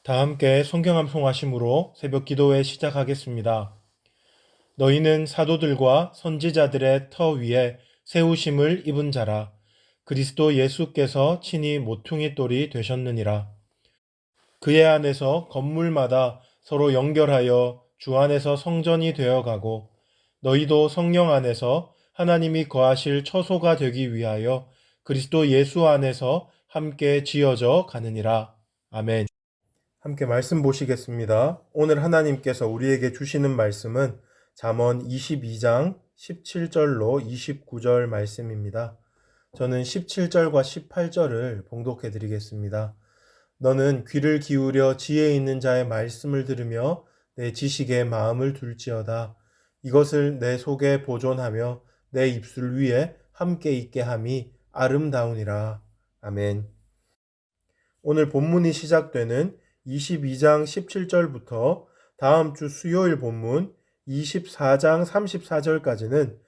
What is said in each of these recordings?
다 함께 성경 암송하심으로 새벽 기도회 시작하겠습니다. 너희는 사도들과 선지자들의 터 위에 세우심을 입은 자라. 그리스도 예수께서 친히 모퉁이 돌이 되셨느니라. 그의 안에서 건물마다 서로 연결하여 주 안에서 성전이 되어가고 너희도 성령 안에서 하나님이 거하실 처소가 되기 위하여 그리스도 예수 안에서 함께 지어져 가느니라. 아멘. 함께 말씀 보시겠습니다. 오늘 하나님께서 우리에게 주시는 말씀은 잠언 22장 17절로 29절 말씀입니다. 저는 17절과 18절을 봉독해 드리겠습니다. 너는 귀를 기울여 지혜 있는 자의 말씀을 들으며 내 지식에 마음을 둘지어다. 이것을 내 속에 보존하며 내 입술 위에 함께 있게 함이 아름다우니라. 아멘. 오늘 본문이 시작되는 22장 17절부터 다음 주 수요일 본문 24장 34절까지는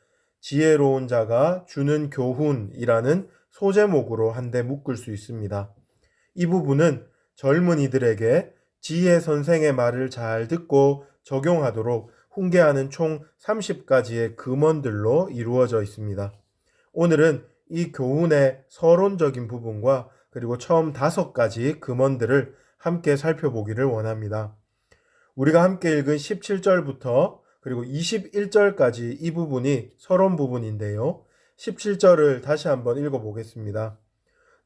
지혜로운 자가 주는 교훈이라는 소제목으로 한데 묶을 수 있습니다. 이 부분은 젊은이들에게 지혜 선생의 말을 잘 듣고 적용하도록 훈계하는 총 30가지의 금언들로 이루어져 있습니다. 오늘은 이 교훈의 서론적인 부분과 그리고 처음 5가지 금언들을 함께 살펴보기를 원합니다. 우리가 함께 읽은 17절부터 그리고 21절까지 이 부분이 서론 부분인데요. 17절을 다시 한번 읽어보겠습니다.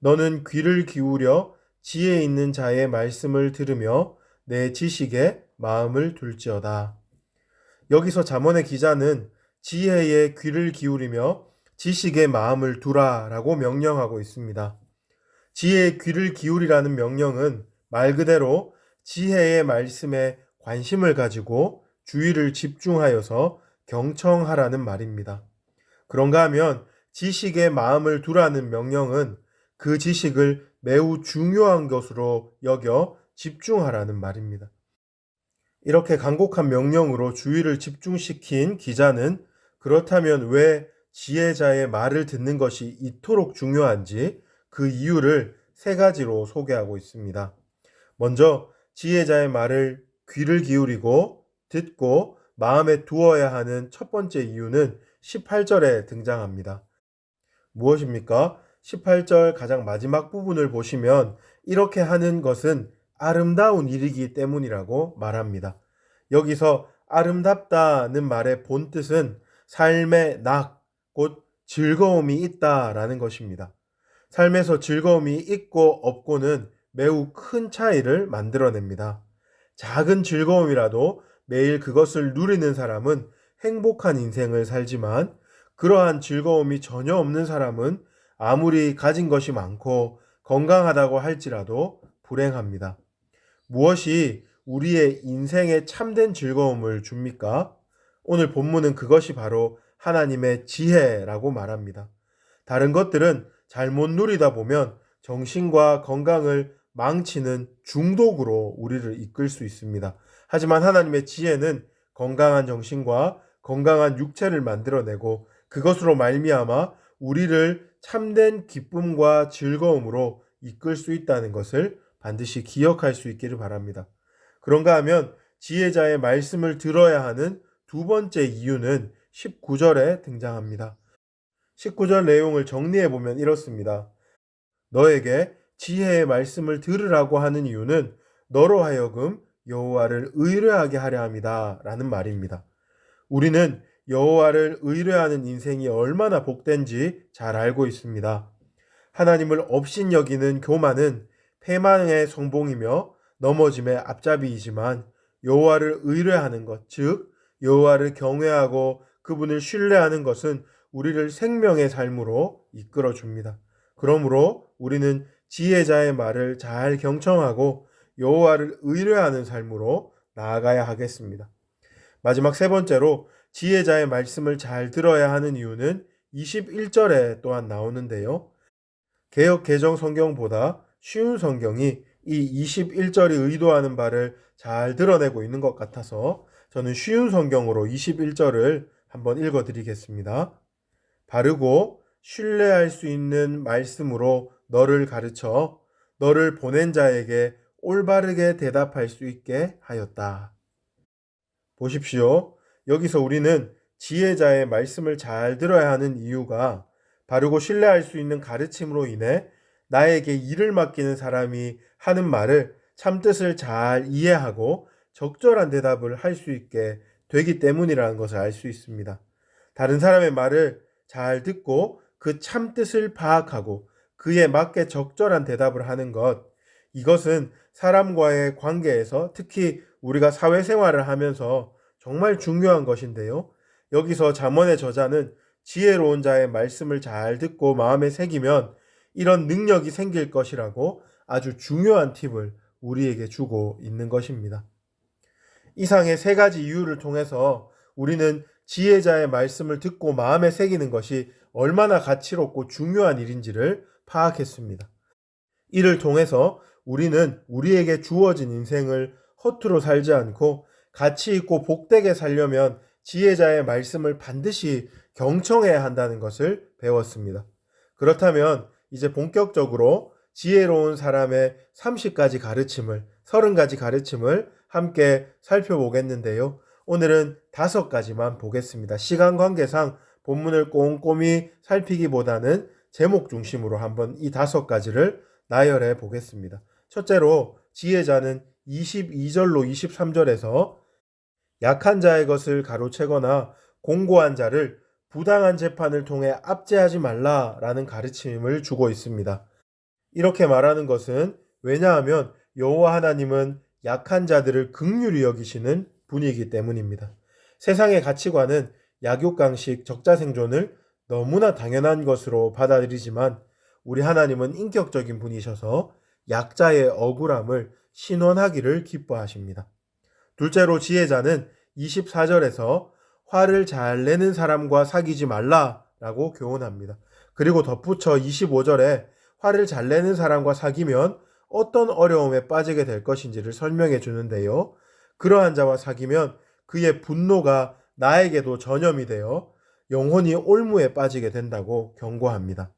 너는 귀를 기울여 지혜 있는 자의 말씀을 들으며 내 지식에 마음을 둘지어다. 여기서 잠언의 기자는 지혜의 귀를 기울이며 지식의 마음을 두라라고 명령하고 있습니다. 지혜의 귀를 기울이라는 명령은 말 그대로 지혜의 말씀에 관심을 가지고 주의를 집중하여서 경청하라는 말입니다. 그런가 하면 지식의 마음을 두라는 명령은 그 지식을 매우 중요한 것으로 여겨 집중하라는 말입니다. 이렇게 간곡한 명령으로 주의를 집중시킨 기자는 그렇다면 왜 지혜자의 말을 듣는 것이 이토록 중요한지 그 이유를 3가지로 소개하고 있습니다. 먼저 지혜자의 말을 귀를 기울이고 듣고 마음에 두어야 하는 첫 번째 이유는 18절에 등장합니다. 무엇입니까? 18절 가장 마지막 부분을 보시면 이렇게 하는 것은 아름다운 일이기 때문이라고 말합니다. 여기서 아름답다는 말의 본뜻은 삶의 낙, 곧 즐거움이 있다라는 것입니다. 삶에서 즐거움이 있고 없고는 매우 큰 차이를 만들어냅니다. 작은 즐거움이라도 매일 그것을 누리는 사람은 행복한 인생을 살지만 그러한 즐거움이 전혀 없는 사람은 아무리 가진 것이 많고 건강하다고 할지라도 불행합니다. 무엇이 우리의 인생에 참된 즐거움을 줍니까? 오늘 본문은 그것이 바로 하나님의 지혜라고 말합니다. 다른 것들은 잘못 누리다 보면 정신과 건강을 망치는 중독으로 우리를 이끌 수 있습니다. 하지만 하나님의 지혜는 건강한 정신과 건강한 육체를 만들어내고 그것으로 말미암아 우리를 참된 기쁨과 즐거움으로 이끌 수 있다는 것을 반드시 기억할 수 있기를 바랍니다. 그런가 하면 지혜자의 말씀을 들어야 하는 2번째 이유는 19절에 등장합니다. 19절 내용을 정리해 보면 이렇습니다. 너에게 지혜의 말씀을 들으라고 하는 이유는 너로 하여금 여호와를 의뢰하게 하려 함이다 라는 말입니다. 우리는 여호와를 의뢰하는 인생이 얼마나 복된지 잘 알고 있습니다. 하나님을 업신여기는 교만은 패망의 성봉이며 넘어짐의 앞잡이이지만 여호와를 의뢰하는 것, 즉 여호와를 경외하고 그분을 신뢰하는 것은 우리를 생명의 삶으로 이끌어 줍니다. 그러므로 우리는 지혜자의 말을 잘 경청하고 여호와를 의뢰하는 삶으로 나아가야 하겠습니다. 마지막 3번째로 지혜자의 말씀을 잘 들어야 하는 이유는 21절에 또한 나오는데요. 개역 개정 성경보다 쉬운 성경이 이 21절이 의도하는 바를 잘 드러내고 있는 것 같아서 저는 쉬운 성경으로 21절을 한번 읽어드리겠습니다. 바르고 신뢰할 수 있는 말씀으로 너를 가르쳐 너를 보낸 자에게 올바르게 대답할 수 있게 하였다. 보십시오. 여기서 우리는 지혜자의 말씀을 잘 들어야 하는 이유가 바르고 신뢰할 수 있는 가르침으로 인해 나에게 일을 맡기는 사람이 하는 말을 참뜻을 잘 이해하고 적절한 대답을 할 수 있게 되기 때문이라는 것을 알 수 있습니다. 다른 사람의 말을 잘 듣고 그 참뜻을 파악하고 그에 맞게 적절한 대답을 하는 것, 이것은 사람과의 관계에서 특히 우리가 사회생활을 하면서 정말 중요한 것인데요. 여기서 잠언의 저자는 지혜로운 자의 말씀을 잘 듣고 마음에 새기면 이런 능력이 생길 것이라고 아주 중요한 팁을 우리에게 주고 있는 것입니다. 이상의 세 가지 이유를 통해서 우리는 지혜자의 말씀을 듣고 마음에 새기는 것이 얼마나 가치롭고 중요한 일인지를 파악했습니다. 이를 통해서 우리는 우리에게 주어진 인생을 허투루 살지 않고 가치 있고 복되게 살려면 지혜자의 말씀을 반드시 경청해야 한다는 것을 배웠습니다. 그렇다면 이제 본격적으로 지혜로운 사람의 30가지 가르침을, 30가지 가르침을 함께 살펴보겠는데요. 오늘은 5가지만 보겠습니다. 시간 관계상 본문을 꼼꼼히 살피기보다는 제목 중심으로 한번 이 5가지를 나열해 보겠습니다. 첫째로 지혜자는 22절로 23절에서 약한 자의 것을 가로채거나 공고한 자를 부당한 재판을 통해 압제하지 말라라는 가르침을 주고 있습니다. 이렇게 말하는 것은 왜냐하면 여호와 하나님은 약한 자들을 긍휼히 여기시는 분이기 때문입니다. 세상의 가치관은 약육강식, 적자생존을 너무나 당연한 것으로 받아들이지만 우리 하나님은 인격적인 분이셔서 약자의 억울함을 신원하기를 기뻐하십니다. 둘째로 지혜자는 24절에서 화를 잘 내는 사람과 사귀지 말라라고 교훈합니다. 그리고 덧붙여 25절에 화를 잘 내는 사람과 사귀면 어떤 어려움에 빠지게 될 것인지를 설명해 주는데요. 그러한 자와 사귀면 그의 분노가 나에게도 전염이 되어 영혼이 올무에 빠지게 된다고 경고합니다.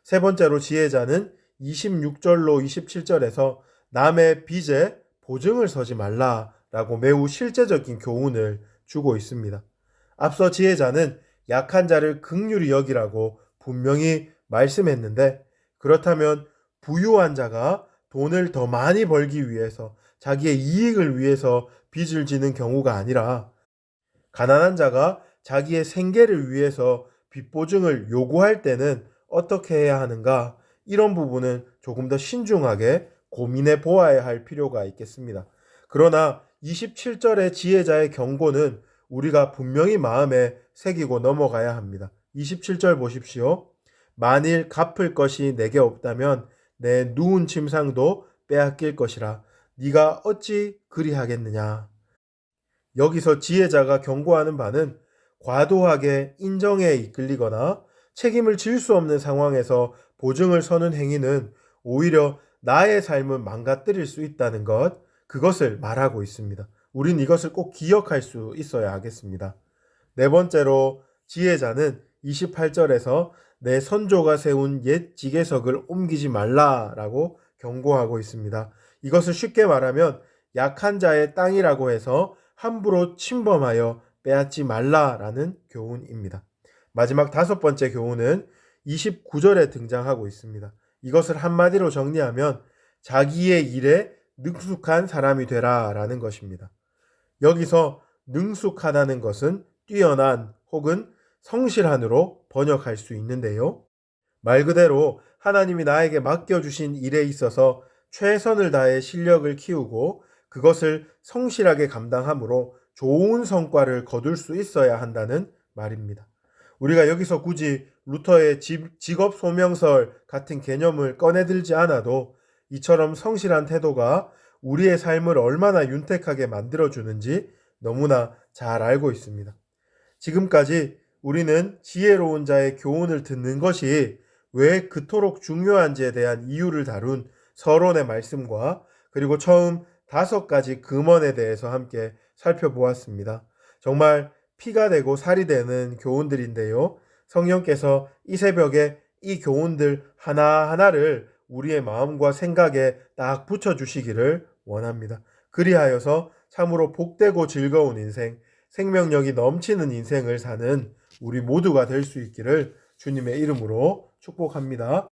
세 번째로 지혜자는 26절로 27절에서 남의 빚에 보증을 서지 말라라고 매우 실제적인 교훈을 주고 있습니다. 앞서 지혜자는 약한 자를 긍휼히 여기라고 분명히 말씀했는데, 그렇다면 부유한 자가 돈을 더 많이 벌기 위해서 자기의 이익을 위해서 빚을 지는 경우가 아니라 가난한 자가 자기의 생계를 위해서 빚 보증을 요구할 때는 어떻게 해야 하는가, 이런 부분은 조금 더 신중하게 고민해 보아야 할 필요가 있겠습니다. 그러나 27절의 지혜자의 경고는 우리가 분명히 마음에 새기고 넘어가야 합니다. 27절 보십시오. 만일 갚을 것이 내게 없다면 내 누운 침상도 빼앗길 것이라 네가 어찌 그리하겠느냐. 여기서 지혜자가 경고하는 바는 과도하게 인정에 이끌리거나 책임을 질 수 없는 상황에서 보증을 서는 행위는 오히려 나의 삶을 망가뜨릴 수 있다는 것, 그것을 말하고 있습니다. 우린 이것을 꼭 기억할 수 있어야 하겠습니다. 네 번째로 지혜자는 28절에서 내 선조가 세운 옛 지계석을 옮기지 말라라고 경고하고 있습니다. 이것을 쉽게 말하면 약한 자의 땅이라고 해서 함부로 침범하여 빼앗지 말라라는 교훈입니다. 마지막 5번째 교훈은 29절에 등장하고 있습니다. 이것을 한마디로 정리하면 자기의 일에 능숙한 사람이 되라라는 것입니다. 여기서 능숙하다는 것은 뛰어난 혹은 성실한으로 번역할 수 있는데요. 말 그대로 하나님이 나에게 맡겨주신 일에 있어서 최선을 다해 실력을 키우고 그것을 성실하게 감당함으로 좋은 성과를 거둘 수 있어야 한다는 말입니다. 우리가 여기서 굳이 루터의 직업 소명설 같은 개념을 꺼내들지 않아도 이처럼 성실한 태도가 우리의 삶을 얼마나 윤택하게 만들어주는지 너무나 잘 알고 있습니다. 지금까지 우리는 지혜로운 자의 교훈을 듣는 것이 왜 그토록 중요한지에 대한 이유를 다룬 서론의 말씀과 그리고 처음 5가지 금언에 대해서 함께 살펴보았습니다. 정말 피가 되고 살이 되는 교훈들인데요. 성령께서 이 새벽에 이 교훈들 하나하나를 우리의 마음과 생각에 딱 붙여주시기를 원합니다. 그리하여서 참으로 복되고 즐거운 인생, 생명력이 넘치는 인생을 사는 우리 모두가 될 수 있기를 주님의 이름으로 축복합니다.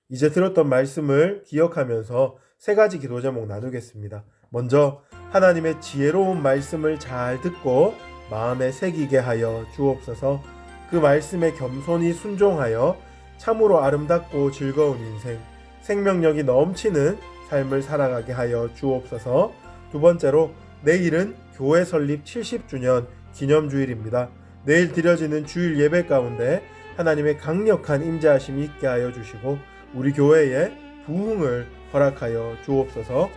이제 들었던 말씀을 기억하면서 세 가지 기도 제목 나누겠습니다. 먼저 하나님의 지혜로운 말씀을 잘 듣고 마음에 새기게 하여 주옵소서. 그 말씀에 겸손히 순종하여 참으로 아름답고 즐거운 인생, 생명력이 넘치는 삶을 살아가게 하여 주옵소서. 두 번째로 내일은 교회 설립 70주년 기념주일입니다. 내일 드려지는 주일 예배 가운데 하나님의 강력한 임재하심이 있게 하여 주시고 우리 교회에 부흥을 허락하여 주옵소서.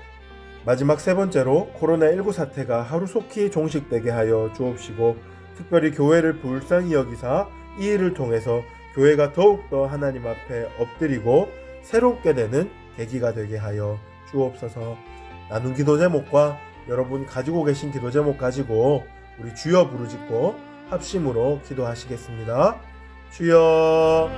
마지막 세 번째로 코로나19 사태가 하루속히 종식되게 하여 주옵시고 특별히 교회를 불쌍히 여기사 이 일을 통해서 교회가 더욱더 하나님 앞에 엎드리고 새롭게 되는 계기가 되게 하여 주옵소서. 나눈 기도 제목과 여러분 가지고 계신 기도 제목 가지고 우리 주여 부르짖고 합심으로 기도하시겠습니다. 주여.